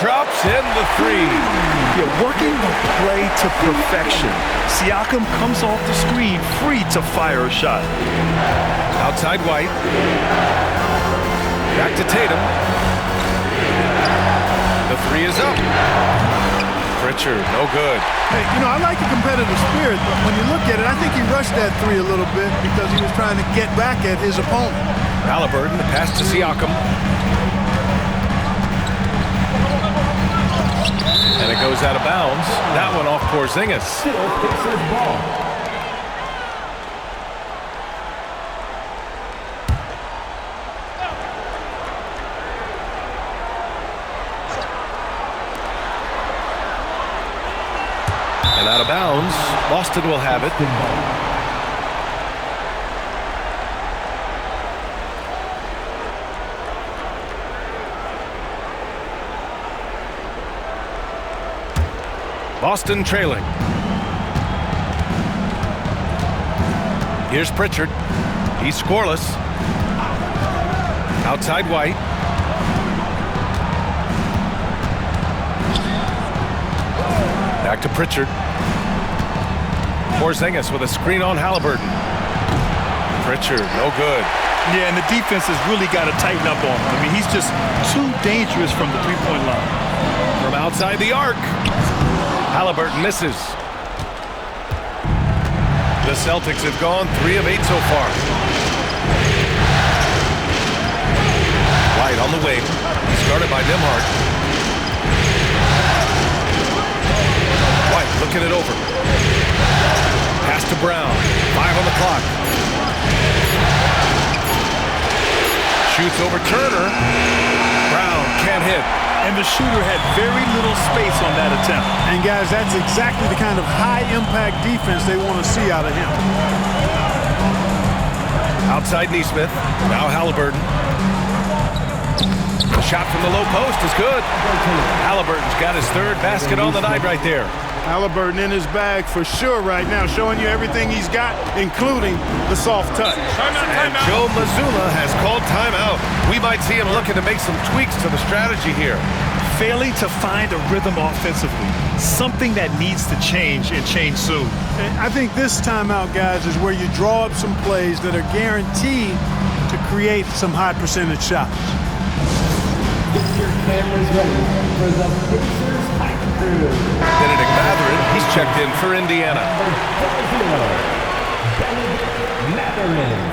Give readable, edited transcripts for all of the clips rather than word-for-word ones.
Drops in the three. Yeah, working the play to perfection. Siakam comes off the screen free to fire a shot. Outside White. Back to Tatum. The three is up. Pritchard, no good. Hey, I like the competitive spirit, but when you look at it, I think he rushed that three a little bit because he was trying to get back at his opponent. Halliburton, the pass to Siakam. And it goes out of bounds. That one off Porzingis. Still Pacers ball. And out of bounds. Boston will have it. Boston trailing. Here's Pritchard. He's scoreless. Outside White. Back to Pritchard. Porzingis with a screen on Halliburton. Pritchard, no good. Yeah, and the defense has really got to tighten up on him. I mean, he's just too dangerous from the three-point line. From outside the arc. Halliburton misses. The Celtics have gone 3 of 8 so far. White on the wing. Started by Nembhard. White looking it over. Pass to Brown. 5 on the clock. Shoots over Turner. Brown can't hit. And the shooter had very little space on that attempt. And guys, that's exactly the kind of high-impact defense they want to see out of him. Outside Neesmith. Now Halliburton. The shot from the low post is good. Halliburton's got his 3rd basket on the night right there. Halliburton in his bag for sure right now, showing you everything he's got, including the soft touch. And Joe Mazzulla has called timeout. We might see him looking to make some tweaks to the strategy here. Failing to find a rhythm offensively. Something that needs to change and change soon. And I think this timeout, guys, is where you draw up some plays that are guaranteed to create some high percentage shots. Get your cameras ready for the Pacers Hype Crew. Benedict Mathurin, he's checked in for Indiana. Benedict Mathurin.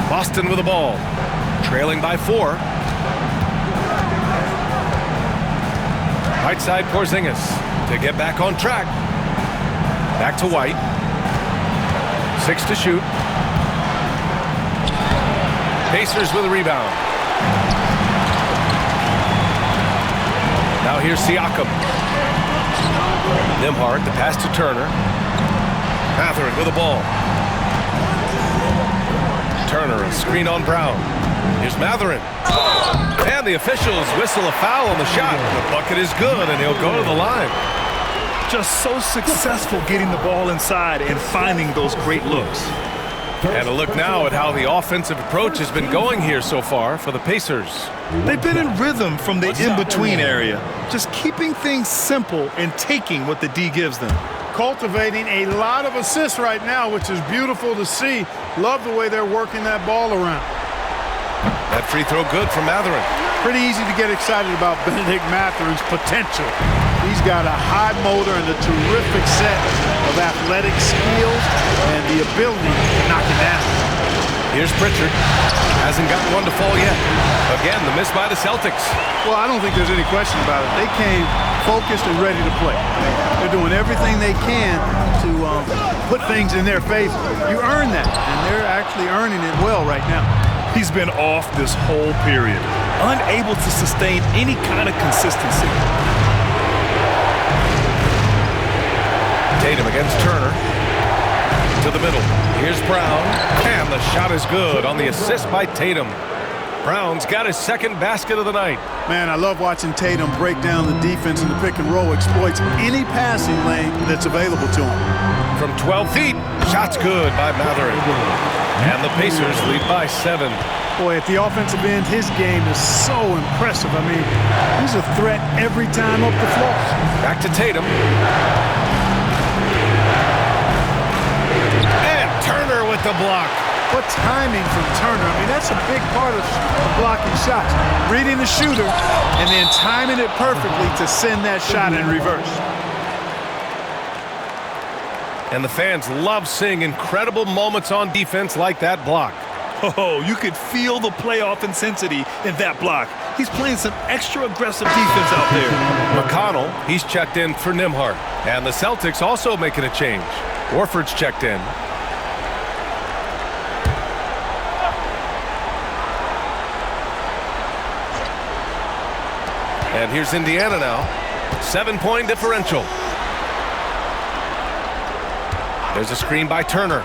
Boston with the ball, trailing by 4. Right side Porzingis to get back on track. Back to White. 6 to shoot. Pacers with a rebound. Now here's Siakam. Nembhard, the pass to Turner. Mathurin with the ball. Turner, a screen on Brown. Here's Mathurin. And the officials whistle a foul on the shot. The bucket is good, and he'll go to the line. Just so successful getting the ball inside and finding those great looks. And a look now at how the offensive approach has been going here so far for the Pacers. They've been in rhythm from the in-between area, just keeping things simple and taking what the D gives them. Cultivating a lot of assists right now, which is beautiful to see. Love the way they're working that ball around. That free throw good from Mathurin. Pretty easy to get excited about Benedict Mathurin's potential. He's got a high motor and a terrific set of athletic skills and the ability to knock it down. Here's Pritchard. Hasn't gotten one to fall yet. Again, the miss by the Celtics. Well, I don't think there's any question about it. They came focused and ready to play. They're doing everything they can to put things in their favor. You earn that, and they're actually earning it well right now. He's been off this whole period, unable to sustain any kind of consistency. Tatum against Turner. To the middle. Here's Brown. And the the shot is good on the assist by Tatum. Brown's got his second basket of the night. Man, I love watching Tatum break down the defense in the pick and roll, exploits any passing lane that's available to him. From 12 feet, shot's good by Mathurin. And the Pacers lead by 7. Boy, at the offensive end, his game is so impressive. I mean, he's a threat every time up the floor. Back to Tatum. And Turner with the block. What timing from Turner. I mean, that's a big part of blocking shots. Reading the shooter and then timing it perfectly to send that shot in reverse. And the fans love seeing incredible moments on defense like that block. Oh, you could feel the playoff intensity in that block. He's playing some extra aggressive defense out there. McConnell, he's checked in for Nembhard. And the Celtics also making a change. Horford's checked in. And here's Indiana now. 7-point differential. There's a screen by Turner.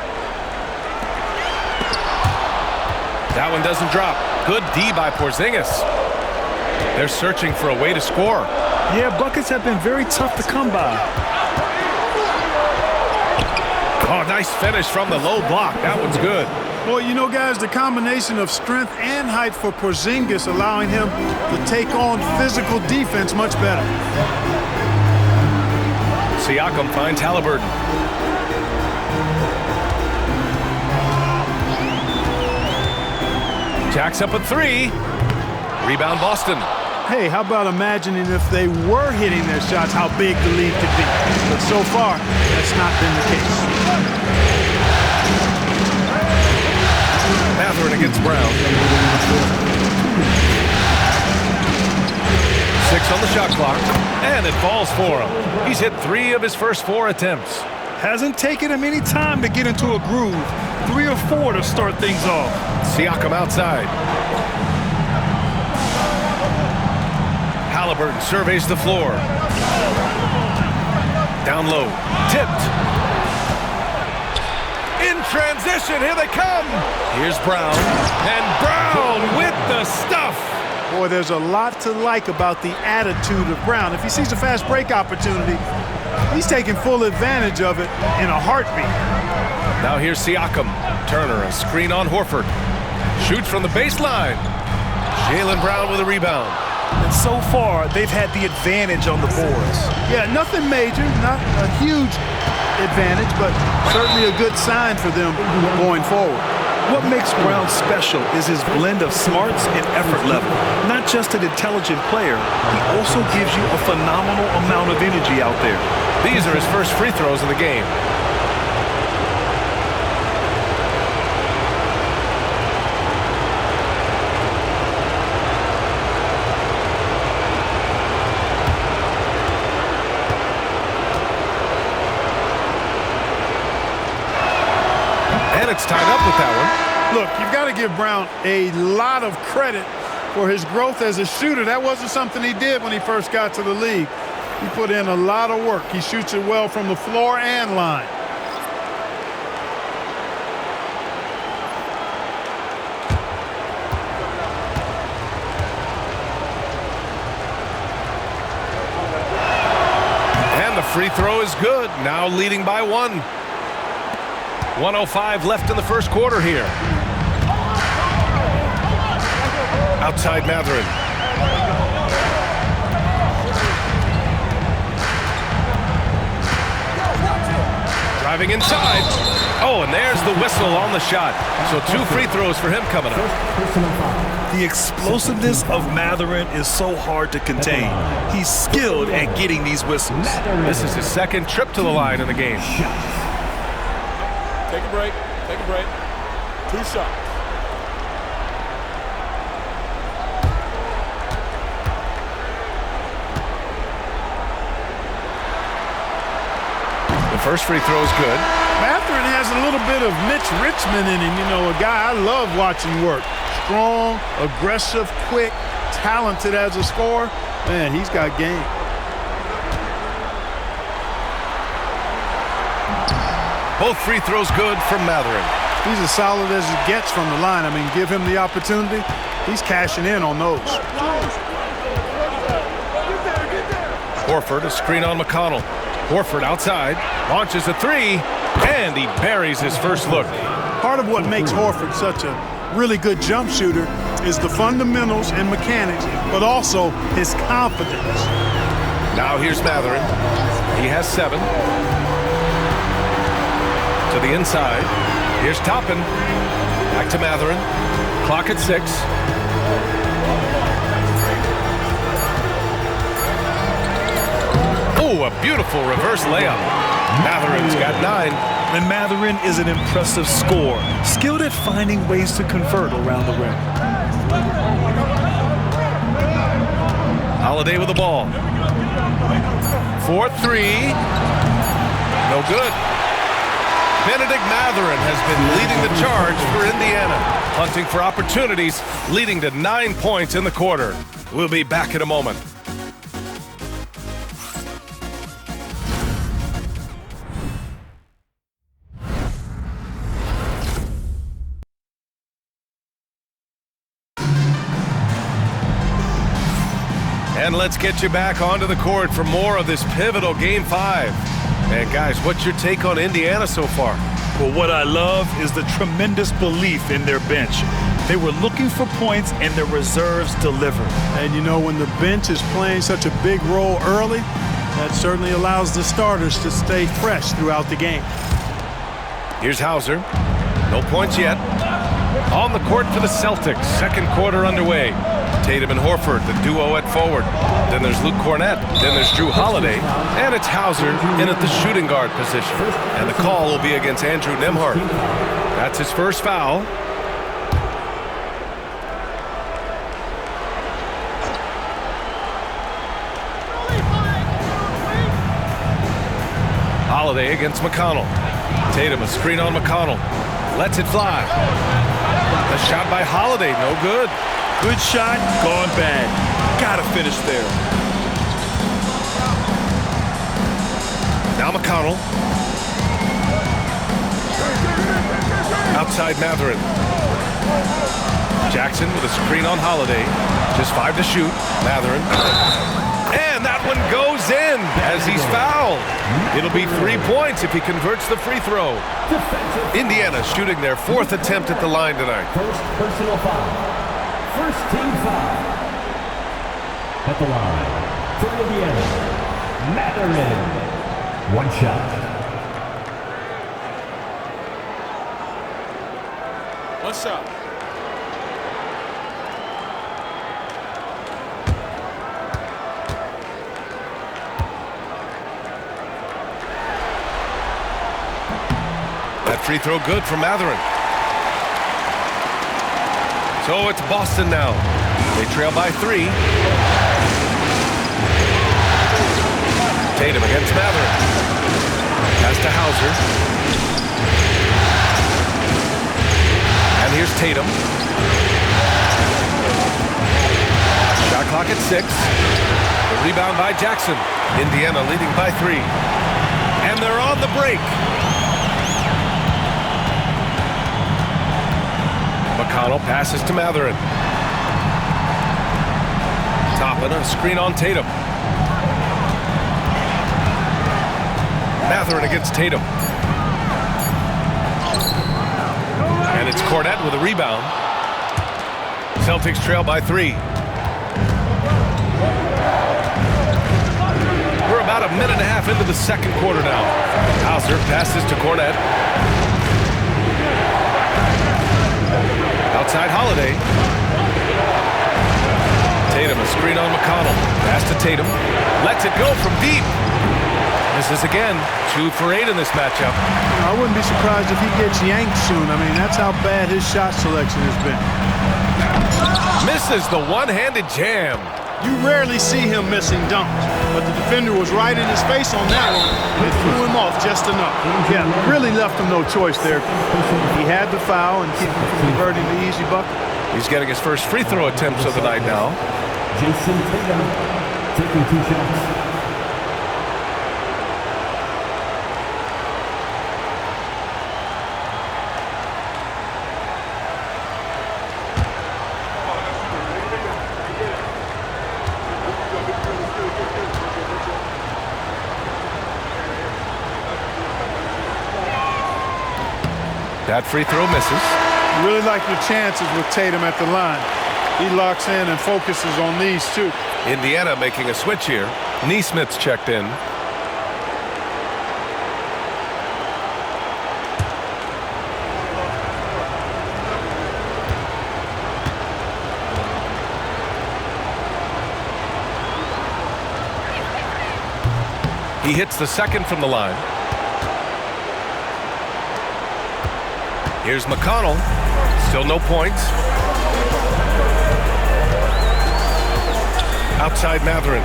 That one doesn't drop. Good D by Porzingis. They're searching for a way to score. Yeah, buckets have been very tough to come by. Oh, nice finish from the low block. That one's good. Well, you know, guys, the combination of strength and height for Porzingis allowing him to take on physical defense much better. Siakam finds Halliburton. Jacks up a 3. Rebound Boston. Hey, how about imagining if they were hitting their shots, how big the lead could be. But so far, that's not been the case. Mathurin against Brown. 6 on the shot clock. And it falls for him. He's hit 3 of his first 4 attempts. Hasn't taken him any time to get into a groove. 3 or 4 to start things off. Siakam outside. Halliburton surveys the floor. Down low. Tipped. In transition. Here they come. Here's Brown. And Brown with the stuff. Boy, there's a lot to like about the attitude of Brown. If he sees a fast break opportunity, he's taking full advantage of it in a heartbeat. Now here's Siakam. Turner, a screen on Horford. Shoots from the baseline. Jaylen Brown with a rebound. And so far, they've had the advantage on the boards. Yeah, nothing major, not a huge advantage, but certainly a good sign for them going forward. What makes Brown special is his blend of smarts and effort level. Not just an intelligent player, he also gives you a phenomenal amount of energy out there. These are his first free throws of the game. It's tied up with that one. Look, you've got to give Brown a lot of credit for his growth as a shooter. That wasn't something he did when he first got to the league. He put in a lot of work. He shoots it well from the floor and line. And the free throw is good. Now leading by 1. 1:05 left in the first quarter here. Outside Mathurin. Driving inside. Oh, and there's the whistle on the shot. So 2 free throws for him coming up. The explosiveness of Mathurin is so hard to contain. He's skilled at getting these whistles. This is his second trip to the line in the game. Take a break. Take a break. 2 shots. The first free throw is good. Mathurin has a little bit of Mitch Richmond in him. You know, a guy I love watching work. Strong, aggressive, quick, talented as a scorer. Man, he's got game. Both free throws good from Mathurin. He's as solid as it gets from the line. I mean, give him the opportunity. He's cashing in on those. Horford, a screen on McConnell. Horford outside, launches a three, and he buries his first look. Part of what makes Horford such a really good jump shooter is the fundamentals and mechanics, but also his confidence. Now here's Matherin. He has 7. To the inside. Here's Toppin. Back to Matherin. Clock at 6. Oh, a beautiful reverse layup. Matherin's got 9. And Matherin is an impressive scorer, skilled at finding ways to convert around the rim. Holiday with the ball. 4-3. No good. Benedict Matherin has been leading the charge for Indiana, hunting for opportunities, leading to 9 points in the quarter. We'll be back in a moment. And let's get you back onto the court for more of this pivotal Game 5. And guys, what's your take on Indiana so far? Well, what I love is the tremendous belief in their bench. They were looking for points and their reserves delivered. And you know, when the bench is playing such a big role early, that certainly allows the starters to stay fresh throughout the game. Here's Hauser. No points yet. On the court for the Celtics. Second quarter underway. Tatum and Horford, the duo at forward. Then there's Luke Cornett. Then there's Drew Holiday. And it's Hauser in at the shooting guard position. And the call will be against Andrew Nembhard. That's his first foul. Holiday against McConnell. Tatum, a screen on McConnell. Lets it fly. A shot by Holiday, no good. Good shot, gone bad. Gotta finish there. Now McConnell. Outside Matherin. Jackson with a screen on Holiday. Just 5 to shoot. Matherin. And that one goes in as he's fouled. It'll be 3 points if he converts the free throw. Indiana shooting their 4th attempt at the line tonight. First personal foul. First team foul. At the line for Indiana, Matherin. 1 shot. 1 shot. That free throw good for Matherin. So it's Boston now. They trail by 3. Tatum against Matherin. Pass to Hauser. And here's Tatum. Shot clock at 6. The rebound by Jackson. Indiana leading by 3. And they're on the break. McConnell passes to Matherin. Toppin, a screen on Tatum. Matherin against Tatum. And it's Cornett with a rebound. Celtics trail by 3. We're about a minute and a half into the second quarter now. Hauser passes to Cornett. Outside Holiday. Tatum, a screen on McConnell. Pass to Tatum. Lets it go from deep. Misses again. 2 for 8 in this matchup. I wouldn't be surprised if he gets yanked soon. I mean, that's how bad his shot selection has been. Misses the one-handed jam. You rarely see him missing dunks, but the defender was right in his face on that one. It threw him off just enough. Yeah, really left him no choice there. He had the foul and keep him from converting the easy bucket. He's getting his first free throw attempts of the night now. Jason Tatum taking 2 shots. That free throw misses. You really like your chances with Tatum at the line. He locks in and focuses on these two. Indiana making a switch here. Neesmith's checked in. He hits the second from the line. Here's McConnell. Still no points. Outside Matherin.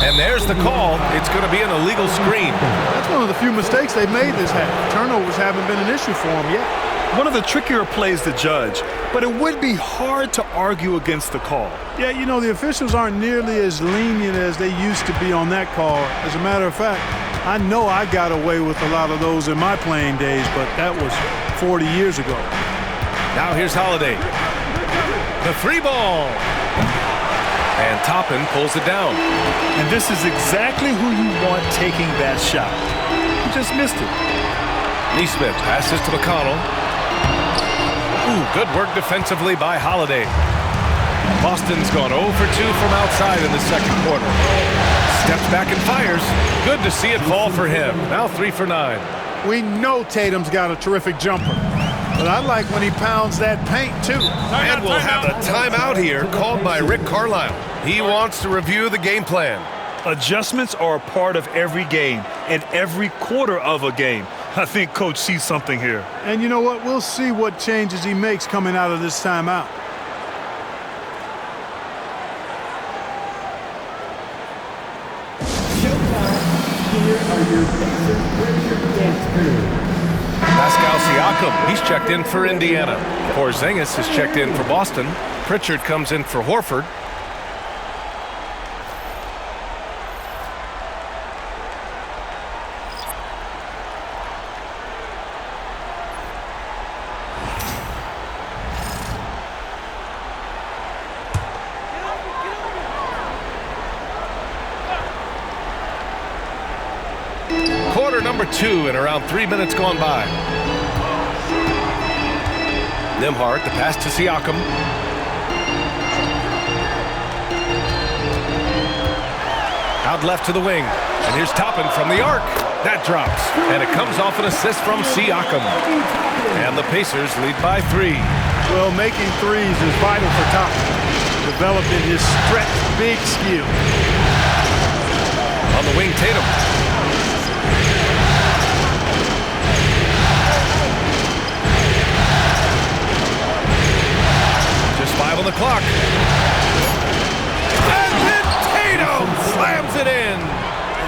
And there's the call. It's going to be an illegal screen. That's one of the few mistakes they've made this half. Turnovers haven't been an issue for them yet. One of the trickier plays to judge, but it would be hard to argue against the call. Yeah, you know, the officials aren't nearly as lenient as they used to be on that call. As a matter of fact, I know I got away with a lot of those in my playing days, but that was 40 years ago. Now here's Holiday. The free ball. And Toppin pulls it down. And this is exactly who you want taking that shot. He just missed it. Neesmith passes to McConnell. Ooh, good work defensively by Holiday. Boston's gone 0 for 2 from outside in the second quarter. Steps back and fires. Good to see it fall for him. Now 3 for 9. We know Tatum's got a terrific jumper, but I like when he pounds that paint too. And we'll have a timeout here called by Rick Carlisle. He wants to review the game plan. Adjustments are a part of every game and every quarter of a game. I think Coach sees something here. And you know what? We'll see what changes he makes coming out of this timeout. Here are your Pacers dance crew. Pascal Siakam, he's checked in for Indiana. Porzingis is checked in for Boston. Pritchard comes in for Horford. Quarter number 2 and around 3 minutes gone by. Nembhard, the pass to Siakam. Out left to the wing. And here's Toppin from the arc. That drops. And it comes off an assist from Siakam. And the Pacers lead by 3. Well, making threes is vital for Toppin. Developing his stretch big skill. On the wing, Tatum. Just 5 on the clock. And then Tatum slams it in.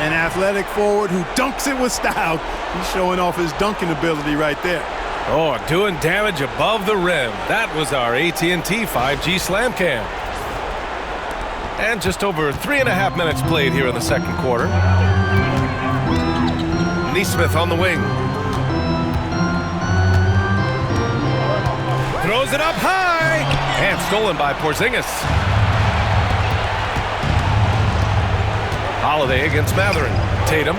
An athletic forward who dunks it with style. He's showing off his dunking ability right there. Oh, doing damage above the rim. That was our AT&T 5G Slam Cam. And just over 3.5 minutes played here in the second quarter. Neesmith on the wing. Throws it up high. And stolen by Porzingis. Holiday against Matherin. Tatum.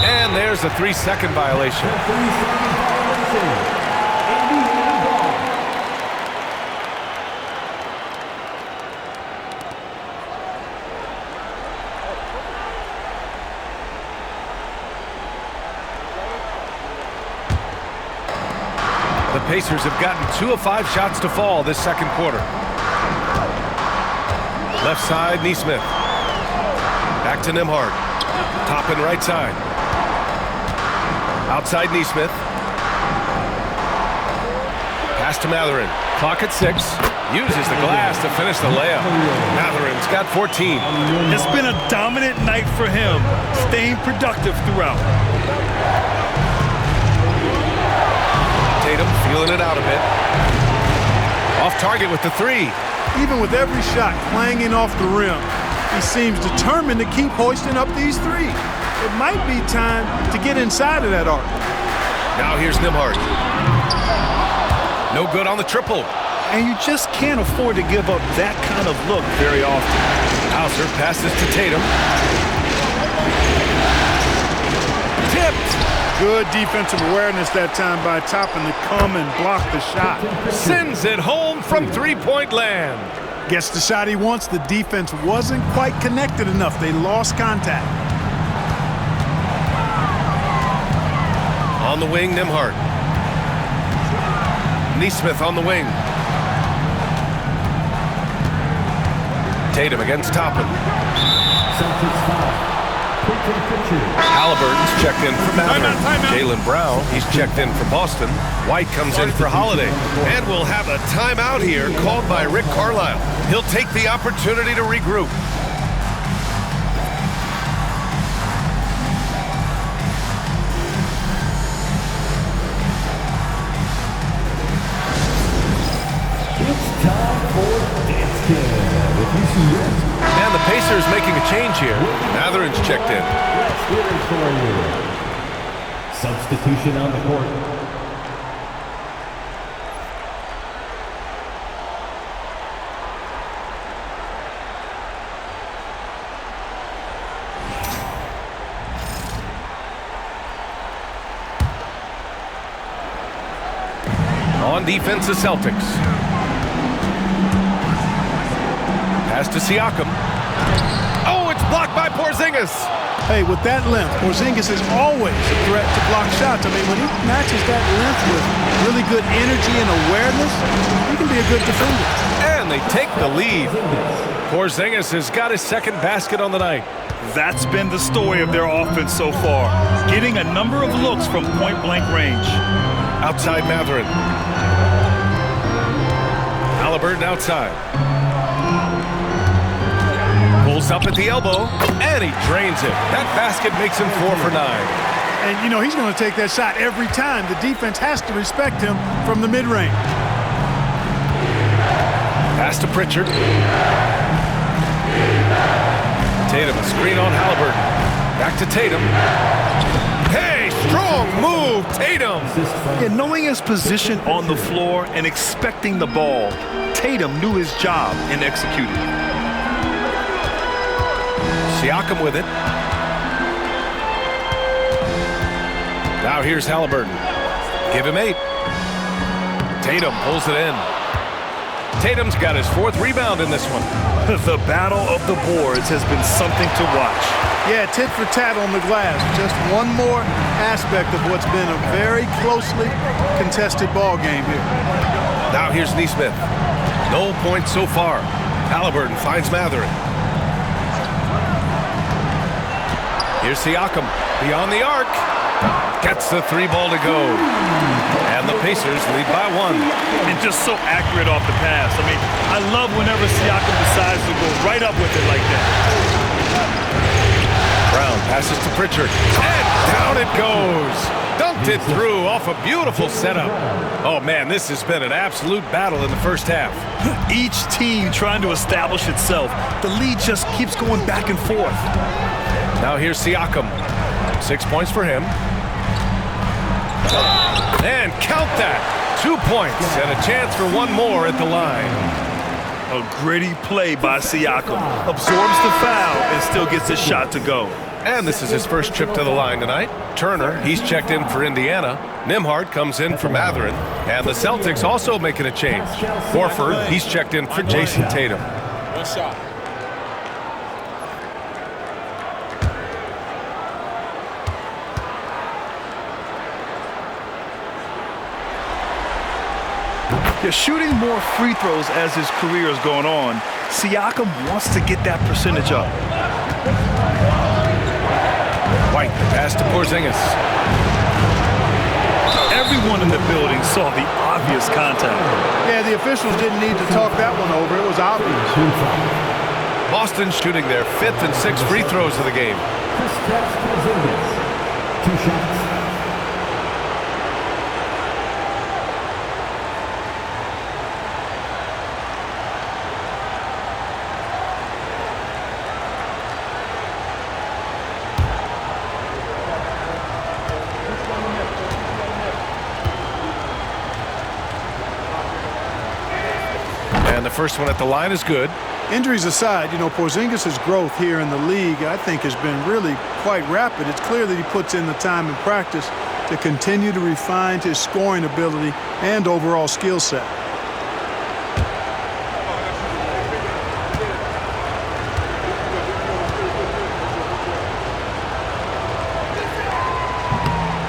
And there's a 3-second violation. The Pacers have gotten 2 of 5 shots to fall this second quarter. Left side, Neesmith. Back to Nembhard. Toppin right side. Outside Neesmith. Pass to Matherin. Clock at 6. Uses the glass to finish the layup. Matherin's got 14. It's been a dominant night for him, staying productive throughout. Tatum feeling it out a bit. Off target with the 3. Even with every shot clanging off the rim, he seems determined to keep hoisting up these threes. It might be time to get inside of that arc. Now here's Nembhard. No good on the triple. And you just can't afford to give up that kind of look very often. Hauser passes to Tatum. Tipped. Good defensive awareness that time by Toppin to come and block the shot. Sends it home from three-point land. Gets the shot he wants. The defense wasn't quite connected enough. They lost contact. On the wing, Nembhard. Neesmith on the wing. Tatum against Toppin. Halliburton's checked in for Mather. Jaylen Brown, he's checked in for Boston. White comes in for Holiday. And we'll have a timeout here called by Rick Carlisle. He'll take the opportunity to regroup. And the Pacers making a change here. Matherin's checked in. Substitution on the court. On defense, the Celtics. Pass to Siakam. Oh, it's blocked by Porzingis. Hey, with that length, Porzingis is always a threat to block shots. I mean, when he matches that length with really good energy and awareness, he can be a good defender. And they take the lead. Porzingis has got his second basket on the night. That's been the story of their offense so far, getting a number of looks from point-blank range. Outside Matherin. Halliburton outside. Pulls up at the elbow, and he drains it. That basket makes him 4 for 9. And, you know, he's going to take that shot every time. The defense has to respect him from the mid-range. Pass to Pritchard. Tatum, a screen on Halliburton. Back to Tatum. Hey, strong move, Tatum. Yeah, knowing his position on the floor and expecting the ball, Tatum knew his job and executed. Siakam with it. Now here's Halliburton. Give him 8. Tatum pulls it in. Tatum's got his 4th rebound in this one. The battle of the boards has been something to watch. Yeah, tit for tat on the glass. Just one more aspect of what's been a very closely contested ball game here. Now here's Neesmith. No points so far. Halliburton finds Matherin. Here's Siakam, beyond the arc. Gets the 3 ball to go. And the Pacers lead by 1. And just so accurate off the pass. I mean, I love whenever Siakam decides to go right up with it like that. Brown passes to Pritchard. And down it goes. Dunked it through off a beautiful setup. Oh, man, this has been an absolute battle in the first half. Each team trying to establish itself. The lead just keeps going back and forth. Now here's Siakam. 6 points for him. And count that. 2 points and a chance for one more at the line. A gritty play by Siakam. Absorbs the foul and still gets a shot to go. And this is his first trip to the line tonight. Turner, he's checked in for Indiana. Nembhard comes in for Matherin. And the Celtics also making a change. Horford, he's checked in for Jason Tatum. One shot. They're shooting more free throws as his career is going on. Siakam wants to get that percentage up. White, the pass to Porzingis. Everyone in the building saw the obvious contact. Yeah, the officials didn't need to talk that one over. It was obvious. Boston shooting their 5th and 6th free throws of the game. 2 shots. And the first one at the line is good. Injuries aside, you know, Porzingis' growth here in the league, I think, has been really quite rapid. It's clear that he puts in the time in practice to continue to refine his scoring ability and overall skill set.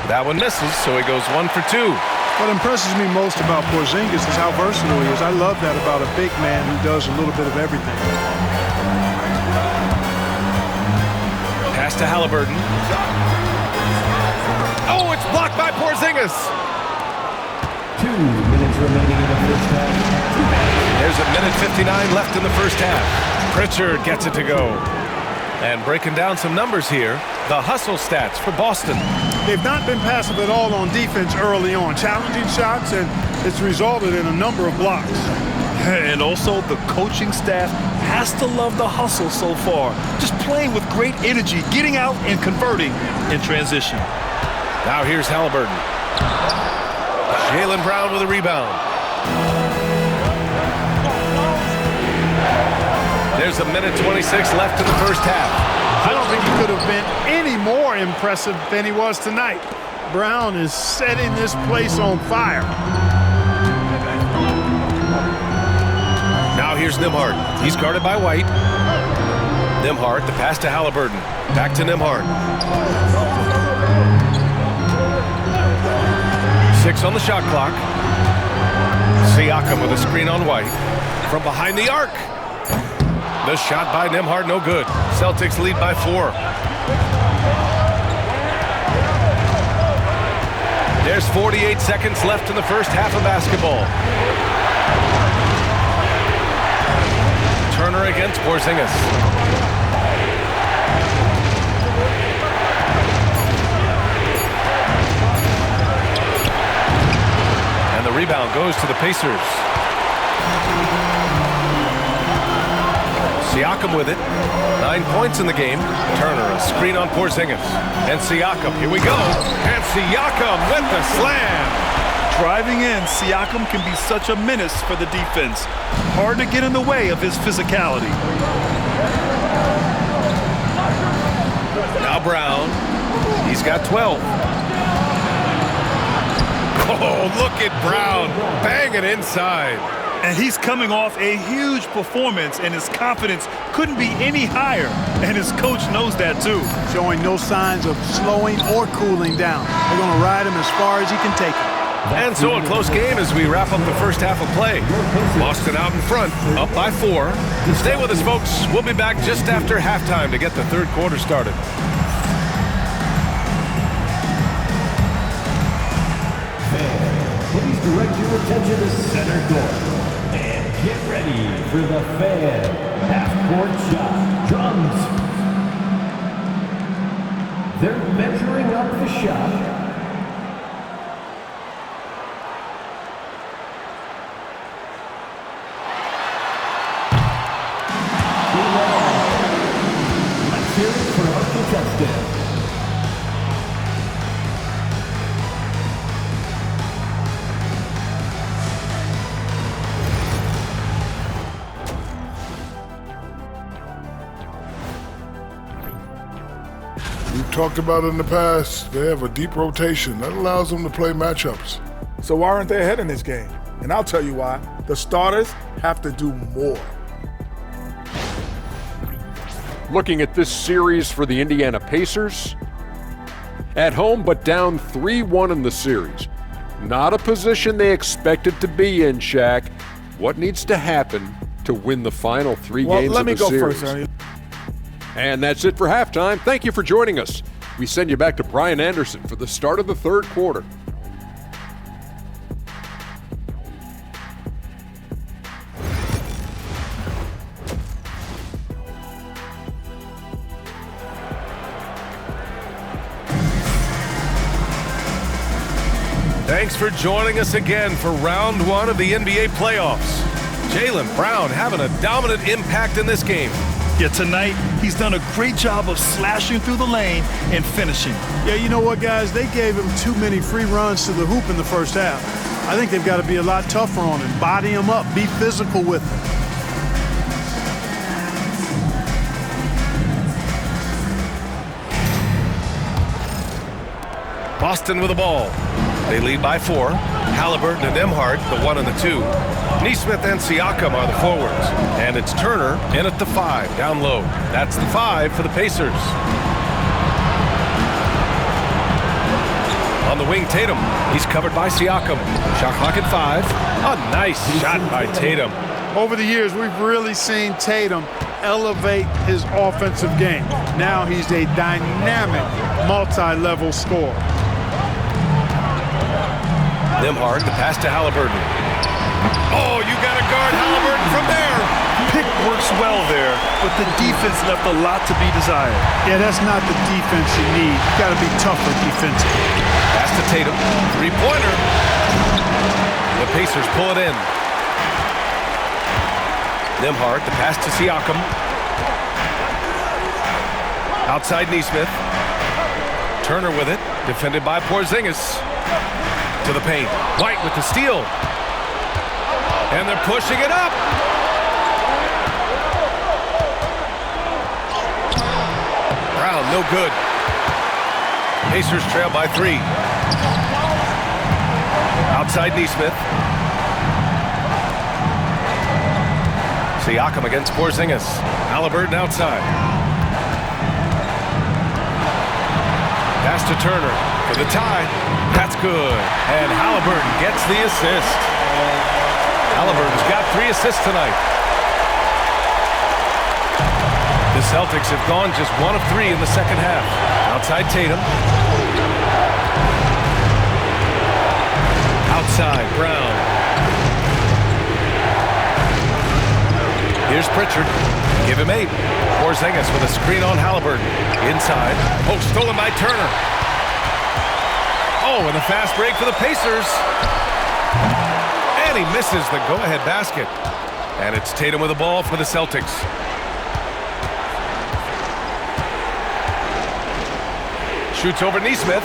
That one misses, so he goes 1 for 2. What impresses me most about Porzingis is how versatile he is. I love that about a big man who does a little bit of everything. Pass to Halliburton. Oh, it's blocked by Porzingis. 2 minutes remaining in the first half. There's a minute 59 left in the first half. Pritchard gets it to go. And breaking down some numbers here, the hustle stats for Boston. They've not been passive at all on defense early on. Challenging shots, and it's resulted in a number of blocks. And also the coaching staff has to love the hustle so far. Just playing with great energy, getting out and converting in transition. Now here's Halliburton. Jaylen Brown with a rebound. There's a minute 26 left in the first half. I don't think he could have been any more impressive than he was tonight. Brown is setting this place on fire. Now here's Nembhard. He's guarded by White. Nembhard, the pass to Halliburton. Back to Nembhard. 6 on the shot clock. Siakam with a screen on White. From behind the arc. The shot by Nembhard, no good. Celtics lead by 4. There's 48 seconds left in the first half of basketball. Turner against Porzingis. And the rebound goes to the Pacers. Siakam with it. 9 points in the game. Turner, a screen on Porzingis. And Siakam, here we go. And Siakam with the slam. Driving in, Siakam can be such a menace for the defense. Hard to get in the way of his physicality. Now Brown. He's got 12. Oh, look at Brown. Banging inside. And he's coming off a huge performance, and his confidence couldn't be any higher. And his coach knows that, too. Showing no signs of slowing or cooling down. They're going to ride him as far as he can take him. And so a close game as we wrap up the first half of play. Boston out in front, up by 4. Stay with us, folks. We'll be back just after halftime to get the third quarter started. Please direct your attention to center court. And get ready for the Fan half-court shot drums. They're measuring up the shot. Let's hear it for our contestant. We've talked about it in the past. They have a deep rotation that allows them to play matchups. So why aren't they ahead in this game? And I'll tell you why. The starters have to do more. Looking at this series for the Indiana Pacers. At home, but down 3-1 in the series. Not a position they expected to be in, Shaq. What needs to happen to win the final 3 games of the series? Well, let me go first, Ernie. And that's it for halftime. Thank you for joining us. We send you back to Brian Anderson for the start of the third quarter. Thanks for joining us again for round 1 of the NBA playoffs. Jaylen Brown having a dominant impact in this game. Yet tonight, he's done a great job of slashing through the lane and finishing. Yeah, you know what, guys? They gave him too many free runs to the hoop in the first half. I think they've got to be a lot tougher on him. Body him up. Be physical with him. Boston with the ball. They lead by 4. Halliburton and Emhart, the 1 and the 2. Nesmith and Siakam are the forwards. And it's Turner in at the 5, down low. That's the 5 for the Pacers. On the wing, Tatum. He's covered by Siakam. Shot clock at 5. A nice shot by Tatum. Over the years, we've really seen Tatum elevate his offensive game. Now he's a dynamic, multi-level scorer. Emhart, the pass to Halliburton. Oh, you got to guard Halliburton from there. Pick works well there, but the defense left a lot to be desired. Yeah, that's not the defense you need. You got to be tougher defensively. Pass to Tatum. 3-pointer. The Pacers pull it in. Emhart, the pass to Siakam. Outside Nesmith. Turner with it. Defended by Porzingis. To the paint. White with the steal. And they're pushing it up. Brown, no good. Pacers trail by 3. Outside Nesmith. Siakam against Porzingis. Halliburton outside. Pass to Turner for the tie. That's good. And Halliburton gets the assist. Halliburton's got 3 assists tonight. The Celtics have gone just 1 of 3 in the second half. Outside Tatum. Outside Brown. Here's Pritchard. Give him 8. Porzingis with a screen on Halliburton. Inside. Oh, stolen by Turner. Oh, and a fast break for the Pacers. And he misses the go-ahead basket. And it's Tatum with the ball for the Celtics. Shoots over Nesmith.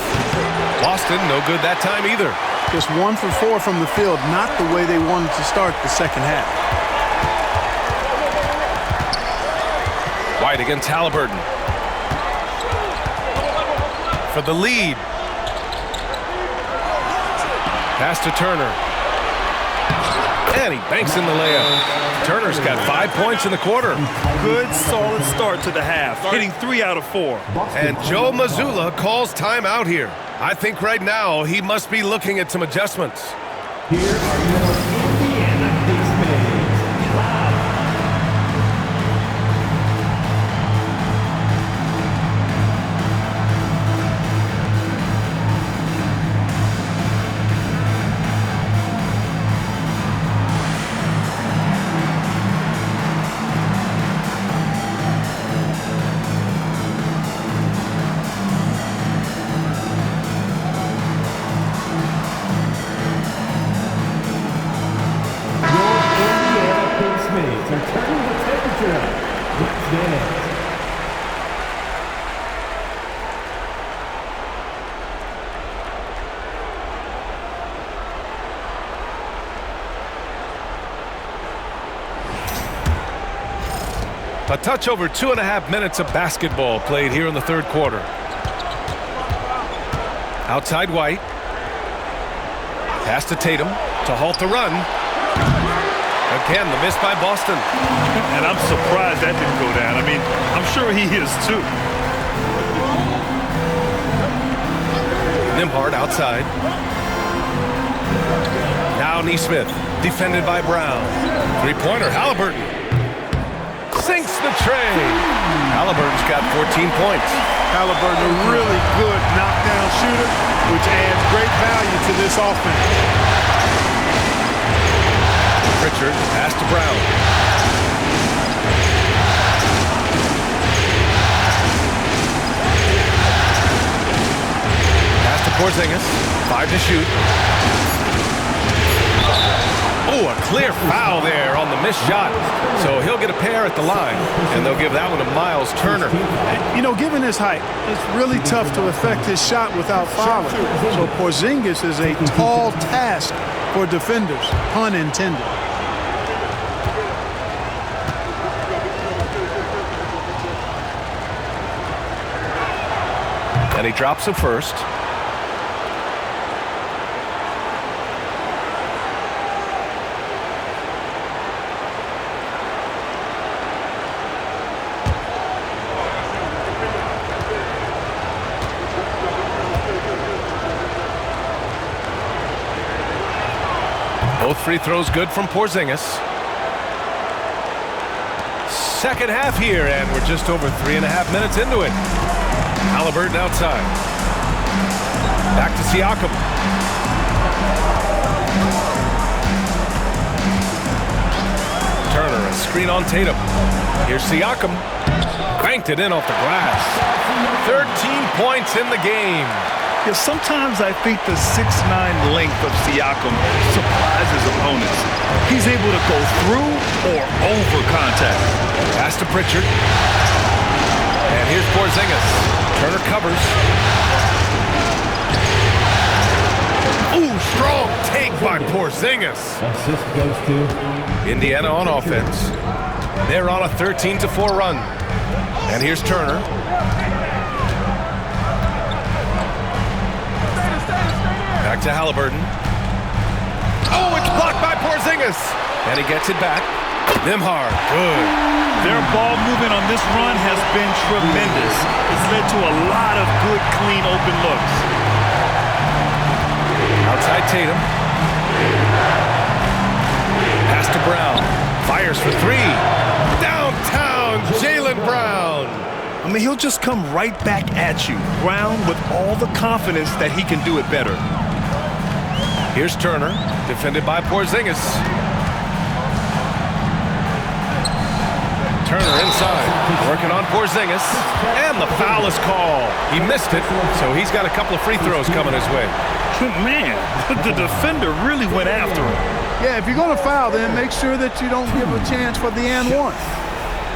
Boston, no good that time either. Just 1 for 4 from the field, not the way they wanted to start the second half. White against Halliburton. For the lead. Pass to Turner. And he banks in the layup. Turner's got 5 points in the quarter. Good, solid start to the half, hitting 3 out of 4. And Joe Mazzulla calls timeout here. I think right now he must be looking at some adjustments. Here are your Indiana Pacers. Loud. A touch over 2.5 minutes of basketball played here in the third quarter. Outside White. Pass to Tatum to halt the run. Again, the miss by Boston. And I'm surprised that didn't go down. I mean, I'm sure he is too. Nembhard outside. Now Nesmith, defended by Brown. 3-pointer, Halliburton. Sinks the tray. Halliburton's got 14 points. Halliburton, a really good knockdown shooter, which adds great value to this offense. Pritchard, pass to Brown. Pass to Porzingis. 5 to shoot. Oh, a clear foul there on the missed shot. So he'll get a pair at the line, and they'll give that one to Miles Turner. You know, given his height, it's really tough to affect his shot without fouling. So Porzingis is a tall task for defenders, pun intended. And he drops it first. Both free throws good from Porzingis. Second half here, and we're just over 3.5 minutes into it. Halliburton outside. Back to Siakam. Turner, a screen on Tatum. Here's Siakam. Banked it in off the glass. 13 points in the game. Yeah, sometimes I think the 6'9" length of Siakam surprises opponents. He's able to go through or over contact. Pass to Pritchard. And here's Porzingis. Turner covers. Ooh, strong take by Porzingis. Assist goes to Indiana on offense. They're on a 13-4 run. And here's Turner. Back to Halliburton. Oh, it's blocked by Porzingis. And he gets it back. Nembhard, good. Their ball movement on this run has been tremendous. It's led to a lot of good, clean, open looks. Outside Tatum. Pass to Brown. Fires for three. Downtown, Jaylen Brown. I mean, he'll just come right back at you. Brown with all the confidence that he can do it better. Here's Turner, defended by Porzingis. Turner inside, working on Porzingis, and the foul is called. He missed it, so he's got a couple of free throws coming his way. Man, the defender really went after him. Yeah, if you're going to foul, then make sure that you don't give a chance for the and one.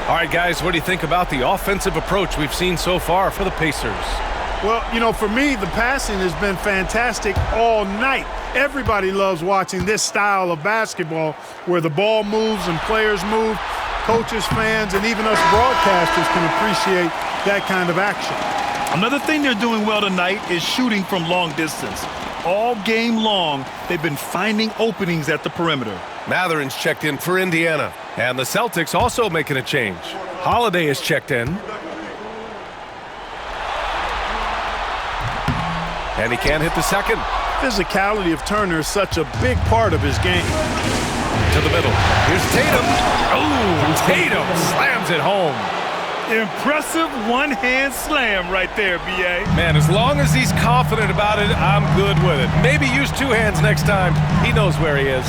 All right, guys, what do you think about the offensive approach we've seen so far for the Pacers? Well, you know, for me, the passing has been fantastic all night. Everybody loves watching this style of basketball where the ball moves and players move. Coaches, fans, and even us broadcasters can appreciate that kind of action. Another thing they're doing well tonight is shooting from long distance. All game long, they've been finding openings at the perimeter. Matherin's checked in for Indiana. And the Celtics also making a change. Holiday is checked in. And he can't hit the second. Physicality of Turner is such a big part of his game. To the middle. Here's Tatum. Oh, Tatum slams it home. Impressive one-hand slam right there, B.A. Man, as long as he's confident about it, I'm good with it. Maybe use two hands next time. He knows where he is.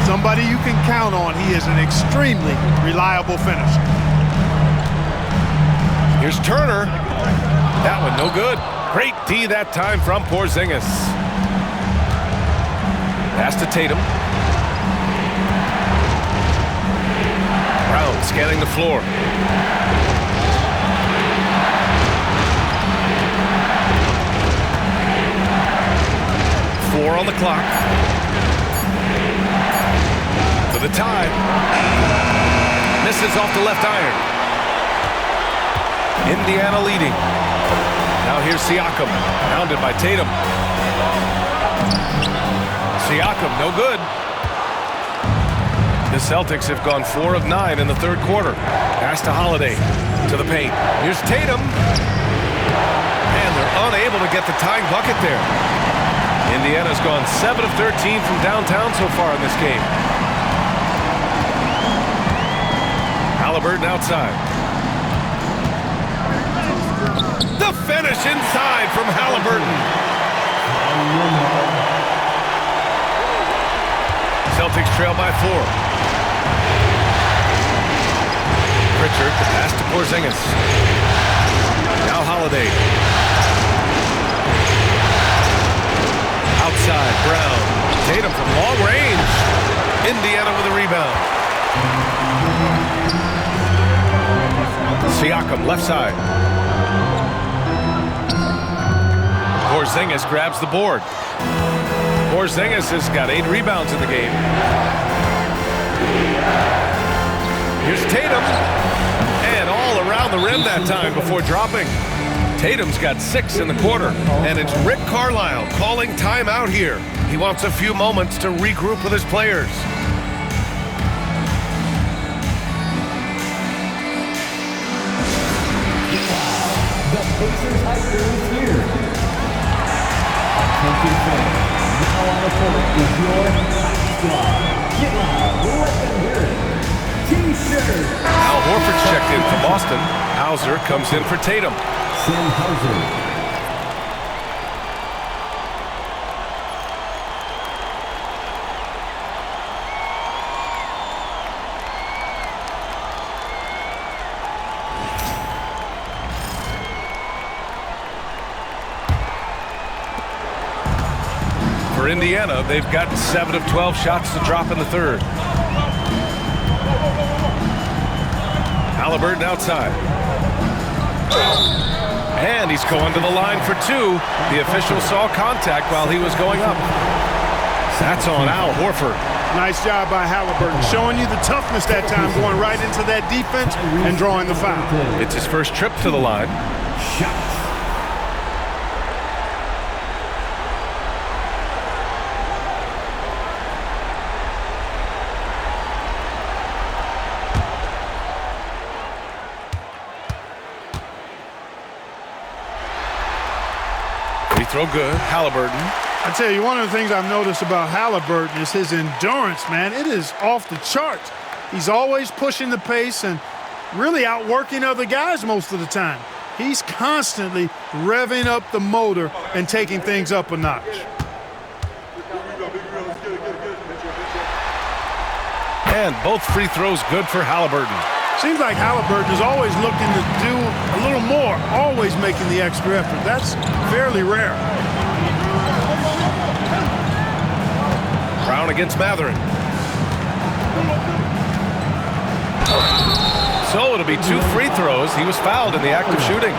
Somebody you can count on. He is an extremely reliable finisher. Here's Turner. That one no good. Great D that time from Porzingis. Pass to Tatum. Brown scanning the floor. Four on the clock. For the tie. Misses off the left iron. Indiana leading. Now here's Siakam, pounded by Tatum. Siakam, no good. The Celtics have gone 4 of 9 in the third quarter. Pass to Holiday, to the paint. Here's Tatum. And they're unable to get the tying bucket there. Indiana's gone 7 of 13 from downtown so far in this game. Halliburton outside. The finish inside from Halliburton. Celtics trail by 4. Pritchard, the pass to Porzingis. Now Holiday. Outside, Brown. Tatum from long range. Indiana with a rebound. Siakam, left side. Porzingis grabs the board. Porzingis has got 8 rebounds in the game. Here's Tatum. And all around the rim that time before dropping. Tatum's got 6 in the quarter. And it's Rick Carlisle calling timeout here. He wants a few moments to regroup with his players. The Pacers high school is here. Attention fans, now on the court is your high squad. Get loud, let them hear it. T-shirt. Al Horford's checked in for Boston. Hauser comes in for Tatum. Sam Hauser. For Indiana, they've got 7 of 12 shots to drop in the third. Halliburton outside. And he's going to the line for 2. The official saw contact while he was going up. That's on Al Horford. Nice job by Halliburton, showing you the toughness that time, going right into that defense and drawing the foul. It's his first trip to the line. Free throw good. Halliburton. I tell you, one of the things I've noticed about Halliburton is his endurance, man. It is off the charts. He's always pushing the pace and really outworking other guys most of the time. He's constantly revving up the motor and taking things up a notch. And both free throws good for Halliburton. Seems like Halliburton is always looking to do a little more, always making the extra effort. That's fairly rare. Brown against Matherin. So it'll be 2 free throws. He was fouled in the act of shooting.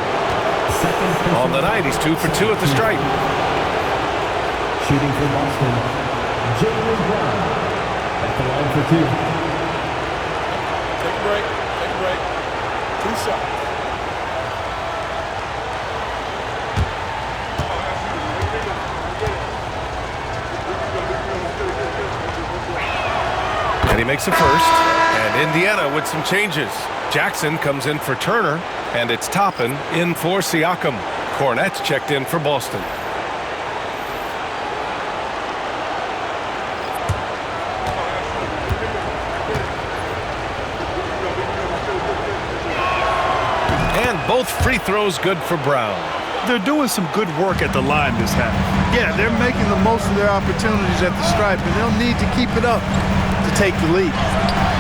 On the night, he's 2 for 2 at the stripe. Shooting for Boston, Jaylen Brown at the line for 2. Take a break. Take a break. 2 shots. And he makes the first. And Indiana with some changes. Jackson comes in for Turner. And it's Toppin in for Siakam. Cornette's checked in for Boston. And both free throws good for Brown. They're doing some good work at the line this half. Yeah, they're making the most of their opportunities at the stripe, and they'll need to keep it up to take the lead.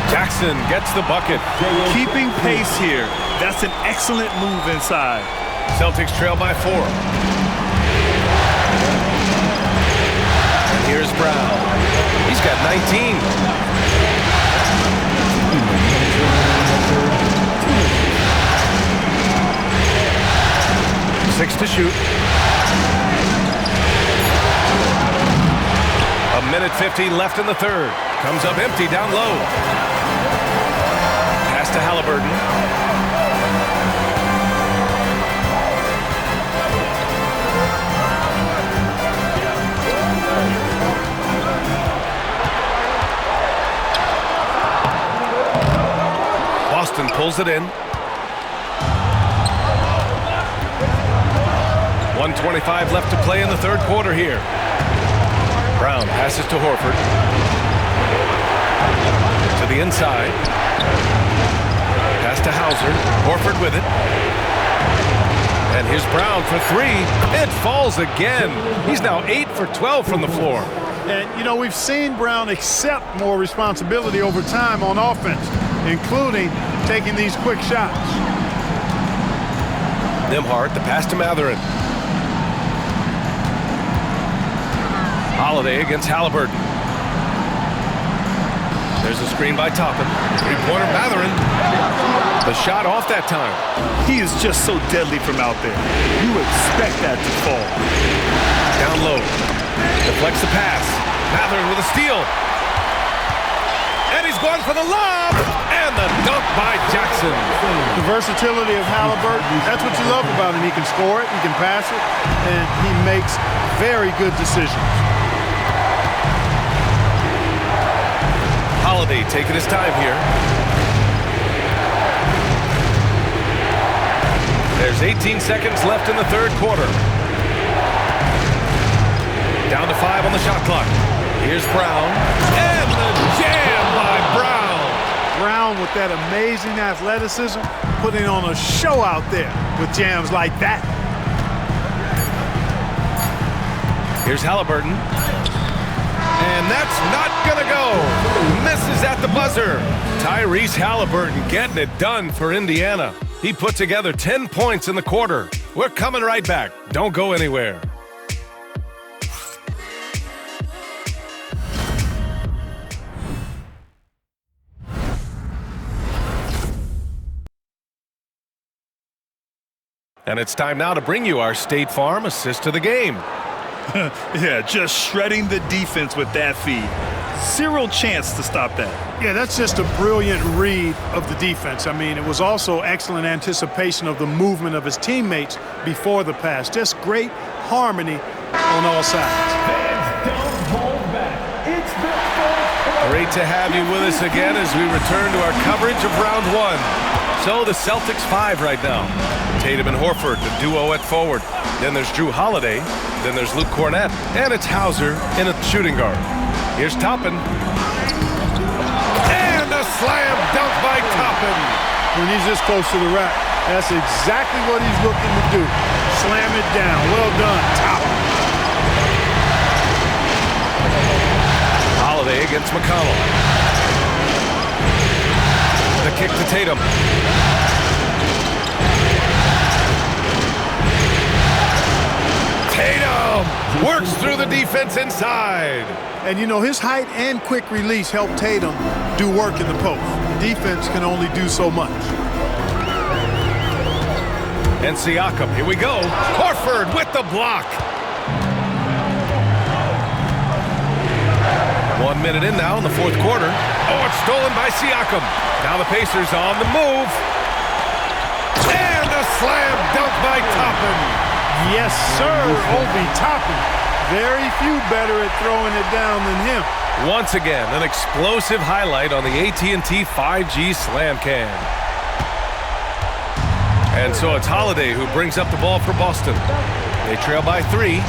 Jackson gets the bucket. Keeping pace here. That's an excellent move inside. Celtics trail by 4. And here's Brown. He's got 19. Six to shoot. 1:50 left in the third. Comes up empty down low. Pass to Halliburton. Boston pulls it in. 1:25 left to play in the third quarter here. Brown passes to Horford. To the inside. Pass to Hauser. Horford with it. And here's Brown for 3. It falls again. He's now 8 for 12 from the floor. And, you know, we've seen Brown accept more responsibility over time on offense, including taking these quick shots. Nembhard, the pass to Matherin. Holiday against Halliburton. There's a screen by Toppin. Three-pointer Matherin. The shot off that time. He is just so deadly from out there. You expect that to fall. Down low. Deflects the pass. Matherin with a steal. And he's going for the lob. And the dunk by Jackson. The versatility of Halliburton, that's what you love about him. He can score it, he can pass it, and he makes very good decisions. Holiday taking his time here. There's 18 seconds left in the third quarter. Down to 5 on the shot clock. Here's Brown. And the jam by Brown. Brown with that amazing athleticism, putting on a show out there with jams like that. Here's Halliburton. And that's not going to go. Misses at the buzzer. Tyrese Halliburton getting it done for Indiana. He put together 10 points in the quarter. We're coming right back. Don't go anywhere. And it's time now to bring you our State Farm assist to the game. Yeah, just shredding the defense with that feed. Zero chance to stop that. Yeah, that's just a brilliant read of the defense. I mean, it was also excellent anticipation of the movement of his teammates before the pass. Just great harmony on all sides. Don't hold back. It's the fourth. Great to have you with us again as we return to our coverage of round 1. So the Celtics 5 right now. Tatum and Horford, the duo at forward. Then there's Drew Holiday. Then there's Luke Cornett. And it's Hauser in a shooting guard. Here's Toppin. And a slam dunk by Toppin. When he's this close to the rack, that's exactly what he's looking to do. Slam it down. Well done, Toppin. Holiday against McConnell. The kick to Tatum. Tatum works through the defense inside. And, you know, his height and quick release help Tatum do work in the post. The defense can only do so much. And Siakam, here we go. Horford with the block. 1 minute in now in the fourth quarter. Oh, it's stolen by Siakam. Now the Pacers on the move. And a slam dunk by Toppin. Yes, sir, Obi Toppin. Very few better at throwing it down than him. Once again, an explosive highlight on the AT&T 5G Slam Cam. And so it's Holiday who brings up the ball for Boston. They trail by 3.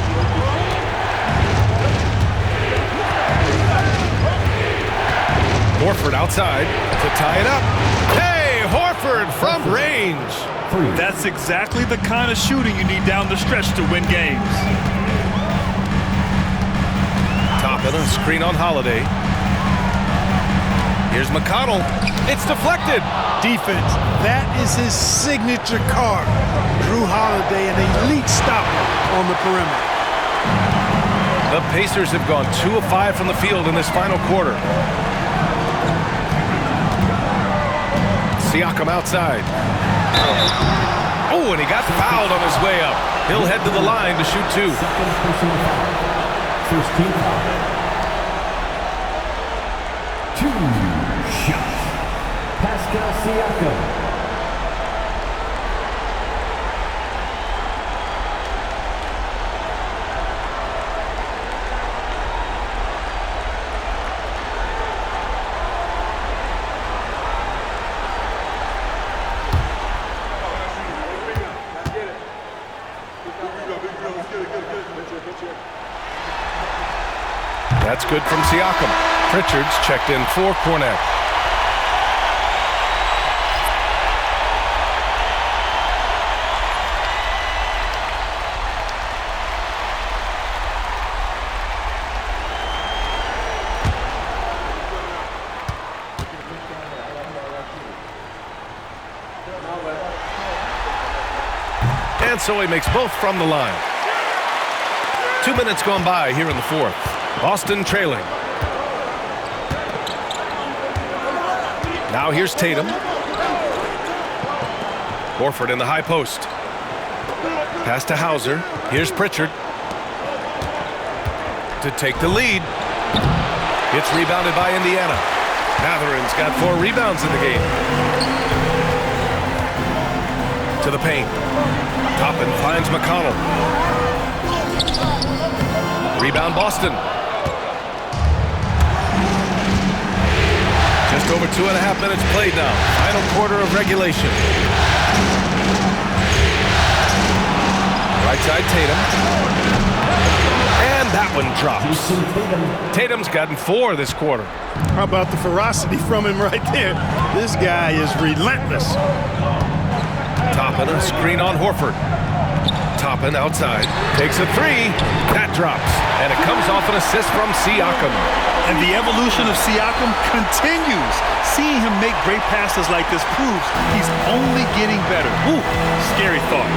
Horford outside to tie it up. Hey, Horford from range. That's exactly the kind of shooting you need down the stretch to win games. Toppin, a screen on Holiday. Here's McConnell. It's deflected. Defense, that is his signature card. Drew Holiday, an elite stopper on the perimeter. The Pacers have gone 2 of 5 from the field in this final quarter. Siakam outside. Oh, and he got fouled on his way up. He'll head to the line to shoot 2. First team foul. 2 shots. Pascal Siakam. That's good from Siakam. Pritchard's checked in for Cornett. And so he makes both from the line. 2 minutes gone by here in the fourth. Boston trailing. Now here's Tatum. Horford in the high post. Pass to Hauser. Here's Pritchard. to take the lead. It's rebounded by Indiana. Matherin's got 4 rebounds in the game. To the paint. Toppin finds McConnell. Rebound Boston. Just over 2.5 minutes played now. Final quarter of regulation. Right side Tatum. And that one drops. Tatum's gotten 4 this quarter. How about the ferocity from him right there? This guy is relentless. Toppin, a screen on Horford. Toppin outside, takes a 3. That drops, and it comes off an assist from Siakam. And the evolution of Siakam continues. Seeing him make great passes like this proves he's only getting better. Ooh, scary thought.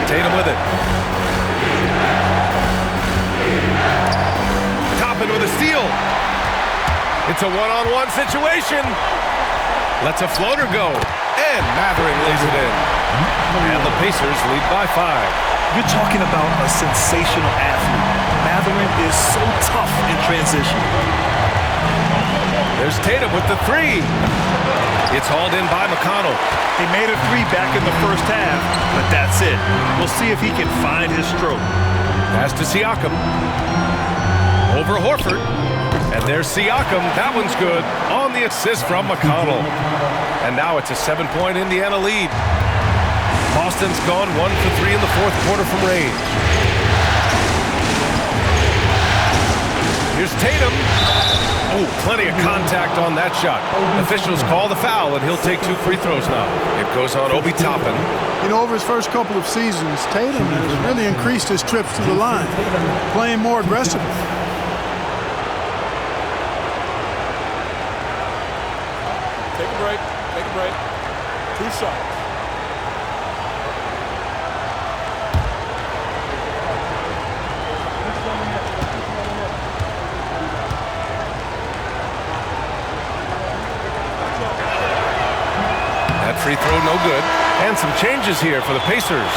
Tatum with it. Toppin with a steal. It's a one-on-one situation. Lets a floater go. And Matherin lays it in. And the Pacers lead by 5. You're talking about a sensational athlete. Matherin is so tough in transition. There's Tatum with the 3. It's hauled in by McConnell. He made a 3 back in the first half, but that's it. We'll see if he can find his stroke. Pass to Siakam. Over Horford. And there's Siakam. That one's good. On the assist from McConnell. And now it's a 7-point Indiana lead. Boston's gone 1 for 3 in the fourth quarter from range. Here's Tatum. Oh, plenty of contact on that shot. Officials call the foul, and he'll take 2 free throws now. It goes on Obi Toppin. You know, over his first couple of seasons, Tatum has really increased his trips to the line, playing more aggressively. Take a break. Take a break. 2 shots. That free throw no good. And some changes here for the Pacers.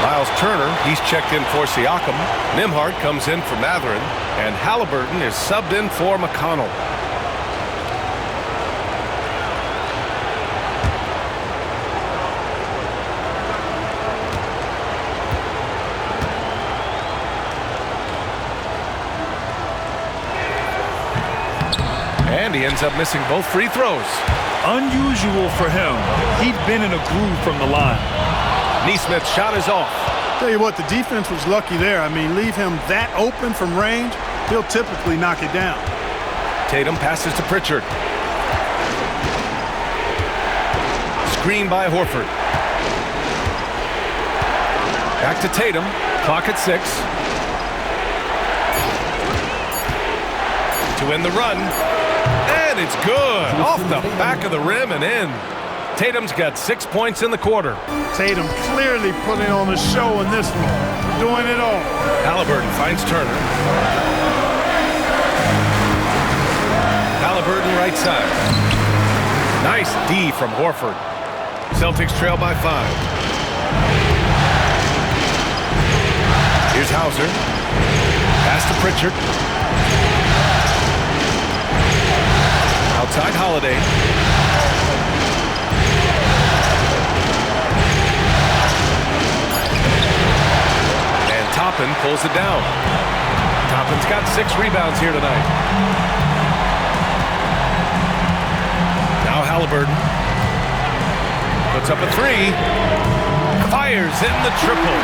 Miles Turner, he's checked in for Siakam. Nembhard comes in for Matherin. And Halliburton is subbed in for McConnell. And he ends up missing both free throws. Unusual for him. He'd been in a groove from the line. Neesmith's shot is off. Tell you what, the defense was lucky there. I mean, leave him that open from range, he'll typically knock it down. Tatum passes to Pritchard. Screen by Horford. Back to Tatum. Clock at 6. To end the run. And it's good. Off the back of the rim and in. Tatum's got 6 points in the quarter. Tatum clearly putting on a show in this one. Doing it all. Halliburton finds Turner. Halliburton right side. Nice D from Horford. Celtics trail by 5. Here's Hauser. Pass to Pritchard. Outside Holiday. And Toppin pulls it down. Toppin's got 6 rebounds here tonight. Now Halliburton. Puts up a 3. Fires in the triple.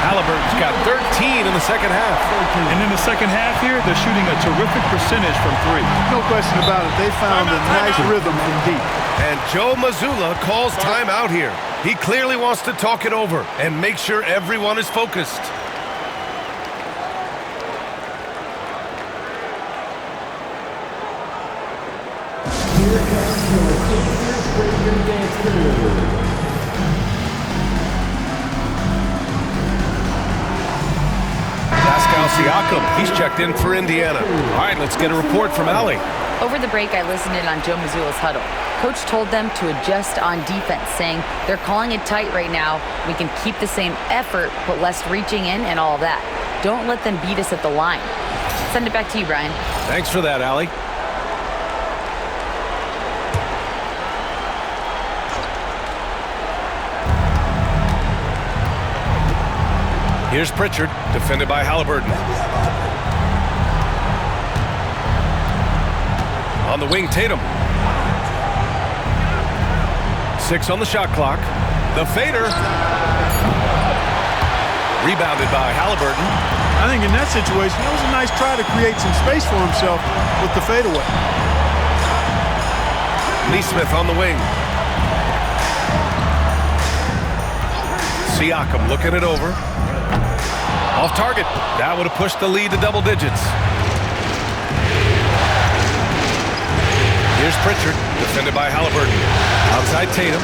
Halliburton's got 13 in the second half. And in the second half here, they're shooting a terrific percentage from 3. No question about it. They found a nice rhythm from deep. And Joe Mazzulla calls timeout here. He clearly wants to talk it over and make sure everyone is focused. Here comes your Pacers breaker dance crew. Pascal Siakam. He's checked in for Indiana. All right, let's get a report from Allie. Over the break, I listened in on Joe Mazzulla's huddle. Coach told them to adjust on defense, saying they're calling it tight right now. We can keep the same effort, but less reaching in and all of that. Don't let them beat us at the line. Send it back to you, Brian. Thanks for that, Allie. Here's Pritchard, defended by Halliburton. On the wing, Tatum. 6 on the shot clock. The fader. Rebounded by Halliburton. I think in that situation, it was a nice try to create some space for himself with the fadeaway. Neesmith on the wing. Siakam looking it over. Off target. That would have pushed the lead to double digits. Here's Pritchard, defended by Halliburton. Outside Tatum.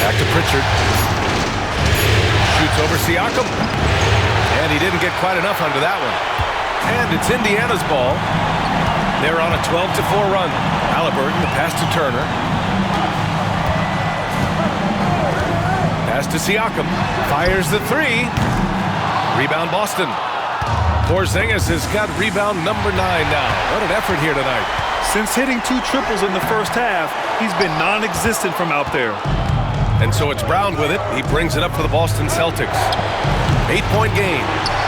Back to Pritchard. Shoots over Siakam. And he didn't get quite enough under that one. And it's Indiana's ball. They're on a 12-4 run. Halliburton, the pass to Turner. Pass to Siakam. Fires the three. Rebound Boston. Porzingis has got rebound number 9 now. What an effort here tonight. Since hitting 2 triples in the first half, he's been non-existent from out there. And so it's Brown with it. He brings it up for the Boston Celtics. 8-point game.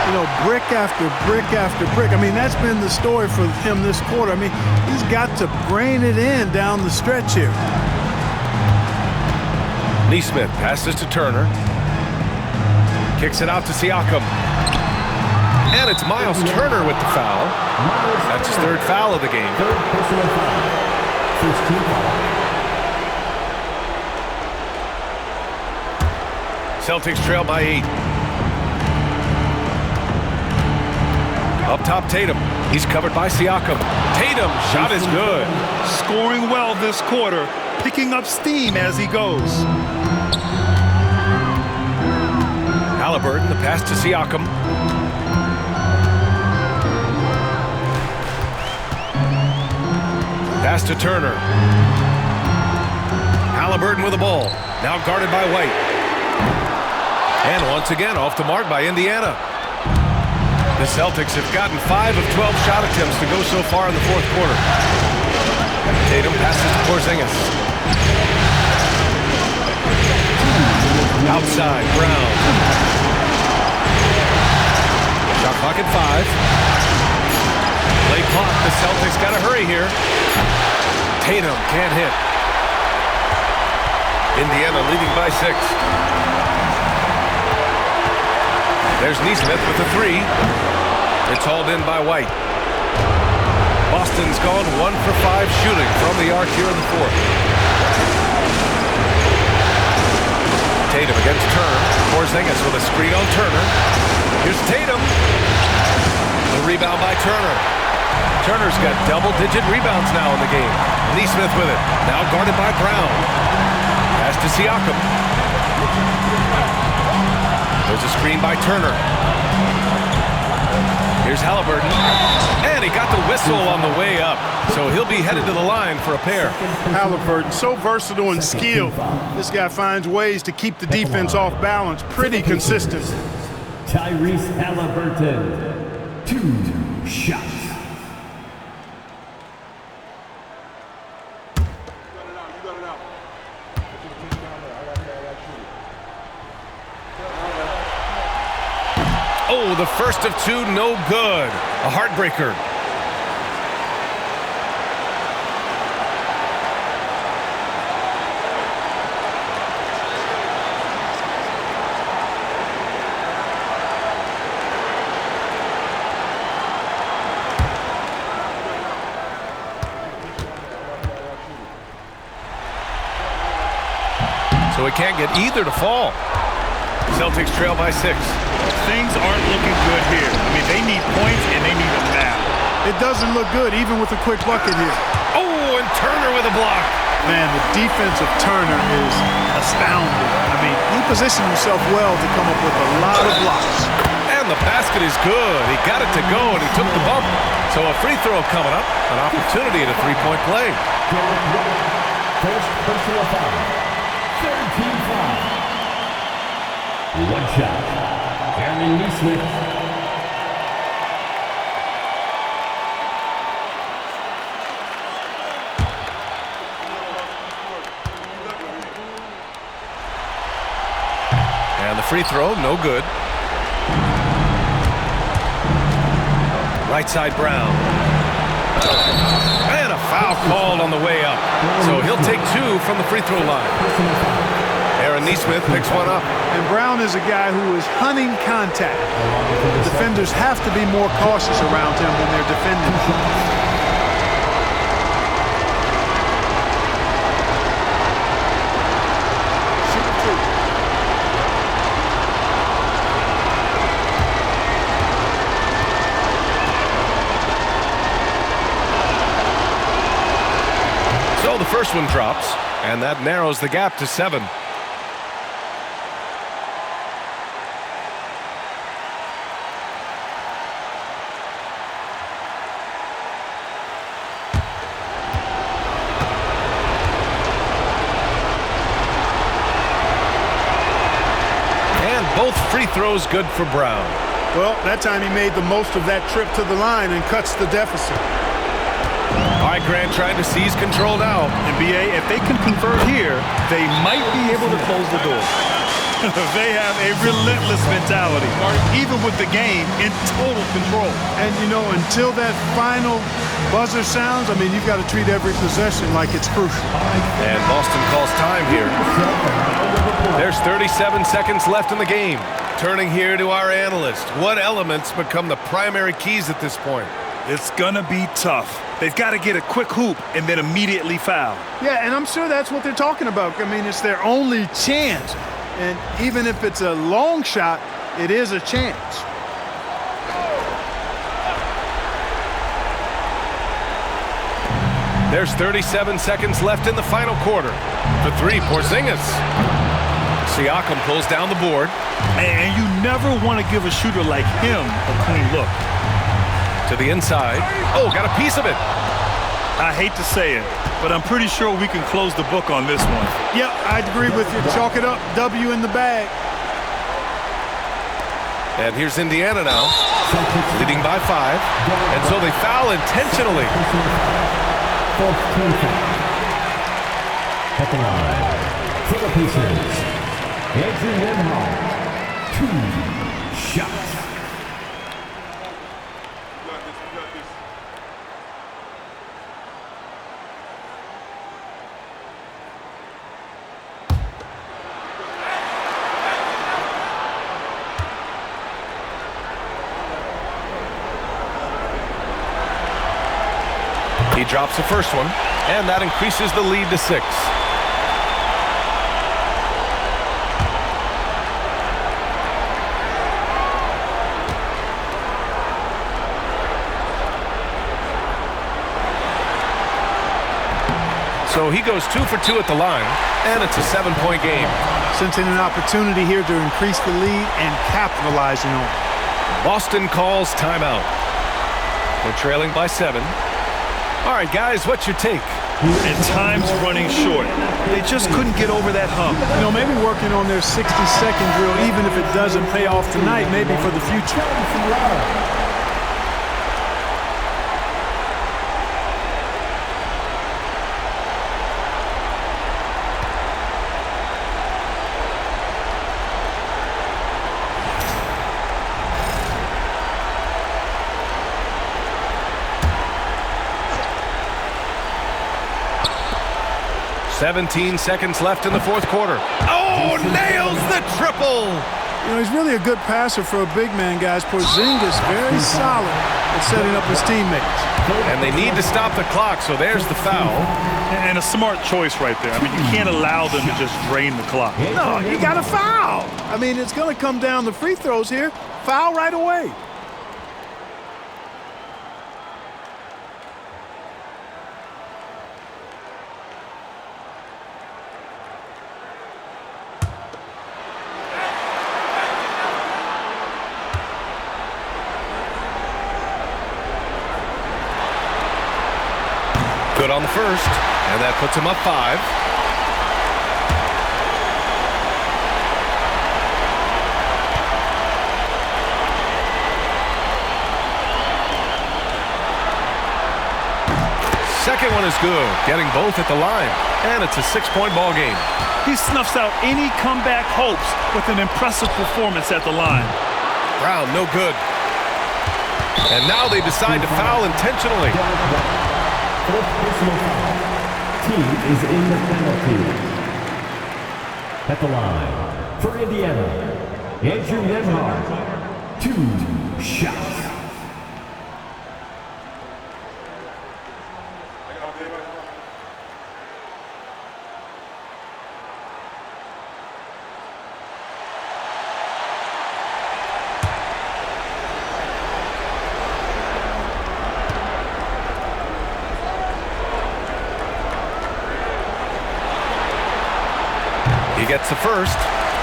You know, brick after brick after brick. I mean, that's been the story for him this quarter. I mean, he's got to brain it in down the stretch here. Neesmith passes to Turner. Kicks it out to Siakam. And it's Miles Turner with the foul. That's his 3rd foul of the game. Third personal foul. First team foul. Celtics trail by 8. Up top, Tatum. He's covered by Siakam. Tatum, shot is good. Scoring well this quarter, picking up steam as he goes. Halliburton, the pass to Siakam. Pass to Turner. Halliburton with the ball. Now guarded by White. And once again, off the mark by Indiana. The Celtics have gotten 5 of 12 shot attempts to go so far in the 4th quarter. Tatum passes to Porzingis. Outside, Brown. Shot clock at 5. Play clock, the Celtics got to hurry here. Tatum can't hit. Indiana leading by 6. There's Neesmith with the 3. It's hauled in by White. Boston's gone 1 for 5 shooting from the arc here in the 4th. Tatum against Turner. Porzingis with a screen on Turner. Here's Tatum. The rebound by Turner. Turner's got double-digit rebounds now in the game. Neesmith with it. Now guarded by Brown. Pass to Siakam. There's a screen by Turner. Here's Halliburton. And he got the whistle on the way up. So he'll be headed to the line for a pair. Halliburton, so versatile and skilled. This guy finds ways to keep the defense off balance pretty consistent. Tyrese Halliburton, 2 shots. Oh, the first of 2, no good. A heartbreaker. So he can't get either to fall. Celtics trail by 6. Things aren't looking good here. I mean, they need points and they need them now. It doesn't look good even with a quick bucket here. Oh, Oh, and Turner with a block. Man, the defense of Turner is astounding. I mean, he positioned himself well to come up with a lot of blocks. And the basket is good. He got it to go, and he took the bump. So a free throw coming up, an opportunity at a three-point play. First personal foul. 13 foul. One shot. Aaron Neesmith. And the free throw, no good. Right side Brown. And a foul called on the way up. So he'll take two from the free throw line. Aaron Neesmith picks one up. And Brown is a guy who is hunting contact. Defenders have to be more cautious around him when they're defending. So the first one drops, and that narrows the gap to 7. And both free throws good for Brown. Well, that time he made the most of that trip to the line and cuts the deficit. All right, Grant trying to seize control now. And BA, if they can convert here, they might be able to close the door. They have a relentless mentality, even with the game in total control. And, you know, until that final buzzer sounds, I mean, you've got to treat every possession like it's crucial. And Boston calls time here. There's 37 seconds left in the game. Turning here to our analyst. What elements become the primary keys at this point? It's going to be tough. They've got to get a quick hoop and then immediately foul. Yeah, and I'm sure that's what they're talking about. I mean, it's their only chance. And even if it's a long shot, it is a chance. There's 37 seconds left in the final quarter. The three, Porzingis. Siakam pulls down the board. And you never want to give a shooter like him a clean look. To the inside. Oh, got a piece of it. I hate to say it, but I'm pretty sure we can close the book on this one. Yep, I'd agree with you. Chalk it up. W in the bag. And here's Indiana now, leading by 5. And so they foul intentionally. At the line, for the Pacers, Andrew Nembhard, 2 shots. He drops the first one, and that increases the lead to 6. So he goes 2 for 2 at the line, and it's a 7-point game. Sensing an opportunity here to increase the lead and capitalizing on it. Boston calls timeout. They're trailing by 7. All right, guys, what's your take? And time's running short. They just couldn't get over that hump. You know, maybe working on their 60-second drill, even if it doesn't pay off tonight, maybe for the future. "17 seconds left in the fourth quarter. Oh, nails the triple! You know, he's really a good passer for a big man, guys. Porzingis very solid at setting up his teammates. And they need to stop the clock, so there's the foul. And a smart choice right there. I mean, you can't allow them to just drain the clock. No, you got to foul. I mean, it's going to come down to free throws here. Foul right away. on the first, and that puts him up 5. Second one is good, getting both at the line, and it's a 6-point ball game. He snuffs out any comeback hopes with an impressive performance at the line. Brown, no good. And now they decide to foul intentionally. Fourth personal foul. Team is in the penalty. At the line, for Indiana, Andrew Nembhard, 2 shots. He gets the first,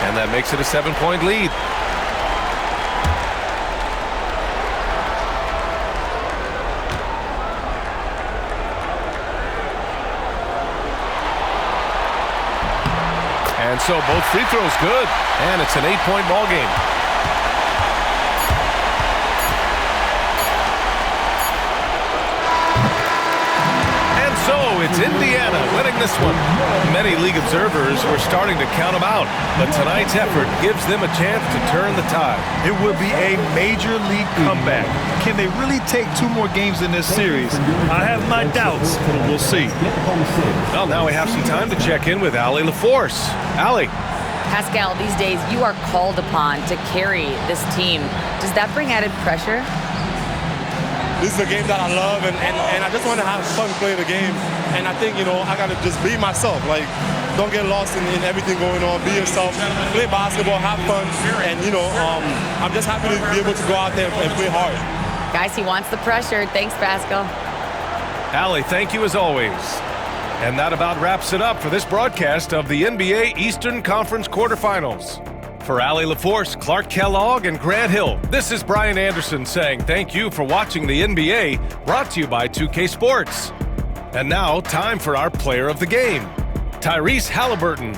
and that makes it a 7-point lead. And so both free throws good, and it's an 8-point ball game. So it's Indiana winning this one. Many league observers were starting to count them out, but tonight's effort gives them a chance to turn the tide. It would be a major league comeback. Can they really take 2 more games in this series? I have my doubts, but we'll see. Well, now we have some time to check in with Allie LaForce. Allie. Pascal, these days you are called upon to carry this team. Does that bring added pressure? This is a game that I love, and I just want to have fun playing the game. And I think, I got to just be myself. Like, don't get lost in everything going on. Be yourself. Play basketball, have fun. And, I'm just happy to be able to go out there and play hard. Guys, he wants the pressure. Thanks, Pascal. Allie, thank you as always. And that about wraps it up for this broadcast of the NBA Eastern Conference quarterfinals. For Allie LaForce, Clark Kellogg, and Grant Hill, this is Brian Anderson saying thank you for watching the NBA, brought to you by 2K Sports. And now, time for our player of the game, Tyrese Halliburton.